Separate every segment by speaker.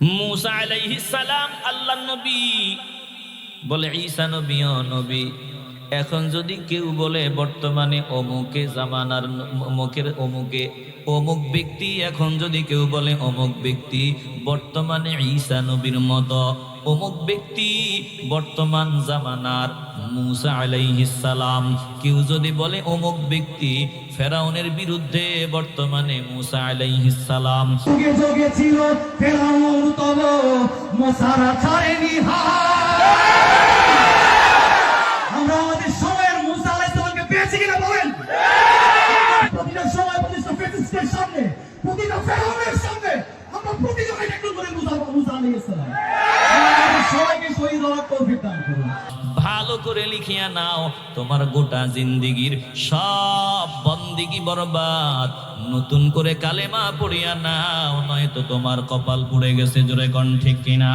Speaker 1: মুসা আলাইহিস সালাম আল্লাহর নবী, বলে ঈসা নবী ও নবী, এখন যদি কেউ বলে বর্তমানে অমুকে জামানার অমুক ব্যক্তি, এখন যদি কেউ বলে অমুক ব্যক্তি বর্তমানে ঈসা নবীর মতো, অমুক ব্যক্তি বর্তমান জামানার মুসা আলাইহিস সালাম, কেউ যদি বলে অমুক ব্যক্তি ফেরাউনের বিরুদ্ধে বর্তমানে মুসা আলাইহিস সালাম,
Speaker 2: যুগে যুগে ছিল ফেরাউন, তব মুসারা ছাড়েনি হাত। আমরা আমাদের সময়ের মুসা আলাইহিস সালামকে পেয়েছি কিনা বলেন? প্রতিটা সময় প্রতিটা ফেসিস্টের সামনে, প্রতিটা ফেরাউনের সামনে আমরা প্রতিযোগিতা একটু করে মুসা আলাইহিস সালাম। আমাদের সবাইকে শহীদ হওয়ার তৌফিক দান করুন।
Speaker 1: ভালো করে লিখিয়া নাও, তোমার গোটা জিন্দেগির সব বন্দিগি বরবাদ। নতুন করে কালেমা পড়িয়া নাও, নয়তো তোমার কপাল পুড়ে গেছে। জোরে কোন ঠিক কিনা?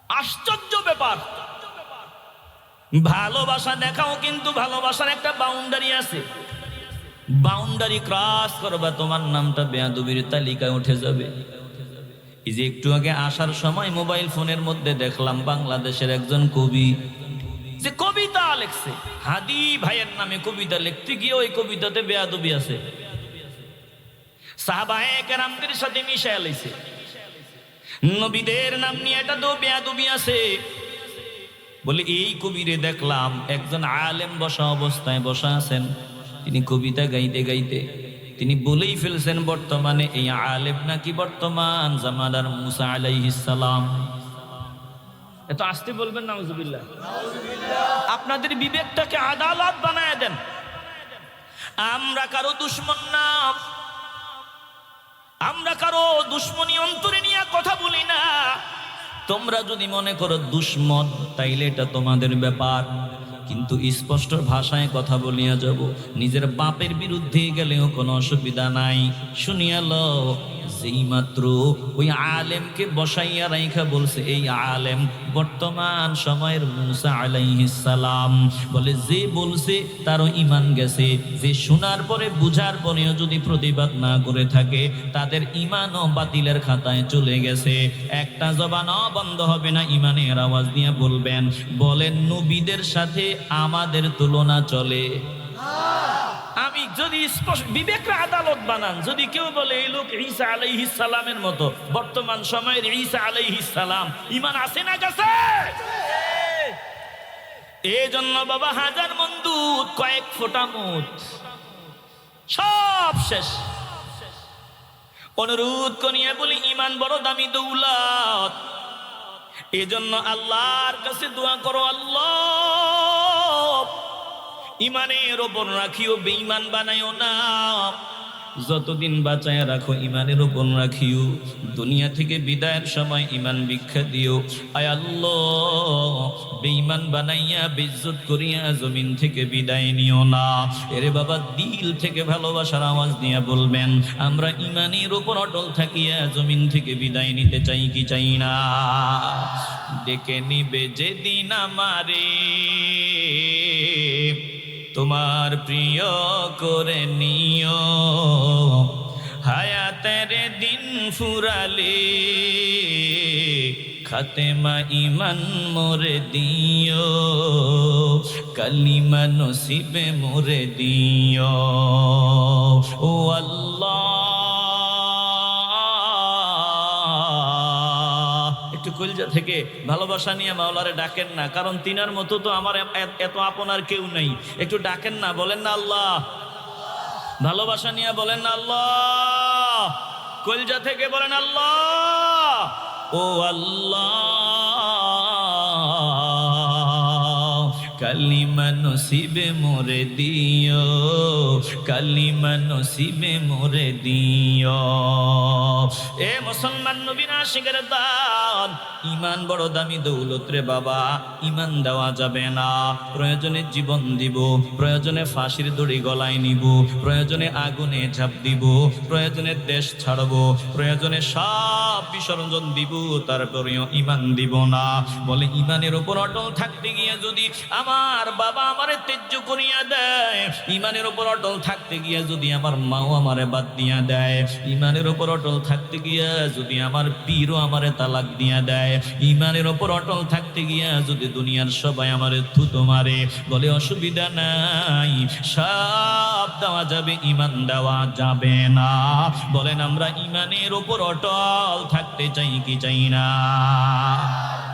Speaker 1: আশ্চর্য ব্যাপার। ভালোবাসা দেখাও, কিন্তু ভালোবাসার একটা বাউন্ডারি আছে। বাউন্ডারি ক্রস করবা, তোমার নামটা বেয়াদবির তালিকায় উঠে যাবে। এই যে একটু আগে আসার সময় মোবাইল ফোনের মধ্যে দেখলাম বাংলাদেশের একজন কবি যে কবিতা লিখছে, হাদি ভাইয়ের নামে কবিতা লিখতে গিয়ে ওই কবিতাতে বেয়াদবি আছে, সাহাবায়ে কেরামদের সাথে মিশায় লাইছে, নবীদের নাম নিয়ে এটা তো বেয়াদবি আছে। বলে এই কবিরে দেখলাম একজন আলেম বসা অবস্থায় বসা আছেন, তিনি কবিতা গাইতে গাইতে তিনি বলেই ফেলছেন বর্তমানে এই আলেম নাকি বর্তমান জামানার মুসা আলাইহিস সালাম। এত আসতে বলবেন নাউজুবিল্লাহ। আপনাদের বিবেকটাকে আদালত বানায় দেন। আমরা কারো দুশমন না, আমরা কারো দুশমনী অন্তরে নিয়ে কথা বলি না। তোমরা যদি মনে করো দুশমন, তাইলে এটা তোমাদের ব্যাপার, কিন্তু স্পষ্ট ভাষায় কথা বলিয়া যাব। নিজের বাপের বিরুদ্ধে গেলেও কোনো অসুবিধা নাই। শুনিয়া লো, যেই মাত্র ওই আলেমকে বসাইয়া রাইখা বলছে এই আলেম বর্তমান সময়ের মুসা আলাইহিস সালাম, বলে যে বলছে তারও ঈমান গেছে, যে শোনার পরে বুঝার পরেও যদি প্রতিবাদ না করে থাকে তাদের ঈমানও বাতিলের খাতায় চলে গেছে। একটা জবানও বন্ধ হবে না, ঈমানের আওয়াজ দিয়ে বলবেন, বলেন নবীদের সাথে আমাদের তুলনা চলে? আমি যদি স্পষ্ট বিবেকরা আদালত বানান, যদি কেউ বলে এই লোক ঈসা আলাইহিস সালামের মতো, বর্তমান সময়ের ঈসা আলাইহিস সালাম, ঈমান আছে না কাছে? এই জন্য বাবা হাজার মন দুধ কয়েক ফোঁটা মুদ, সব শেষ। অনুরোধ করিয়া বলি, ঈমান বড় দামি দৌলত। এজন্য আল্লাহর কাছে দোয়া করো, আল্লাহ ঈমানের ওপর রাখিও, বেঈমান বানাইও না। যতদিন বাঁচায় রাখো ঈমানের ওপর রাখিও, দুনিয়া থেকে বিদায়ের সময় ঈমান ভিক্ষা দিও। আয় আল্লাহ, বেঈমান বানাইয়া বেইজ্জত করিয়া জমিন থেকে বিদায় নিও না। এরে বাবা, দিল থেকে ভালোবাসার আওয়াজ নিয়ে বলবেন, আমরা ঈমানের ওপর অটল থাকিয়া জমিন থেকে বিদায় নিতে চাই কি চাই না? ডেকে নিবে যেদিন আমারে তোমার প্রিয় করে নিও, হায়াতের দিন ফুরালে খাতেমা ঈমান মোরে দিও, কালিমা নসিবে মোরে দিও। ও আল্লাহ, একটু কলজা থেকে ভালোবাসা নিয়ে মাওলারে ডাকেন না, কারণ তিনার মতো তো আমার এত আপনার কেউ নেই। একটু ডাকেন না, বলেন না আল্লাহ, ভালোবাসা নিয়ে বলেন না আল্লাহ, কলজা থেকে বলেন আল্লাহ। ও আল্লাহ, কালিমা নসিবে মোরে দিও, কালিমা নসিবে মোরে দিও। এ মুসলমান নবীর আশিকের দান, ঈমান বড় দামি দৌলত রে বাবা। ঈমান দেওয়া যাবে না, প্রয়োজনে জীবন দিব, প্রয়োজনে ফাঁসির দড়ি গলায় নিব, প্রয়োজনে আগুনে ঝাঁপ দিব, প্রয়োজনে দেশ ছাড়বো, প্রয়োজনে সব বিসর্জন দিব, তারপরেও ঈমান দিব না। বলে ঈমানের উপর অটল থাকতে গিয়ে যদি আমার বাবা আমারে ত্যায্য করিয়া দেয়, ঈমানের উপর অটল থাকতে গিয়ে যদি আমার মাও আমারে বাদ দিয়া দেয়, ঈমানের উপর অটল থাকতে গিয়া যদি আমার পীরও আমারে তালাক দিয়া দেয়, ইমানের ওপর অটল থাকতে গিয়া যদি দুনিয়ার সবাই আমারে থুতো মারে, বলে অসুবিধা নাই, সব দেওয়া যাবে, ইমান দেওয়া যাবে না। বলেন আমরা ইমানের ওপর অটল থাকতে চাই কি চাই না?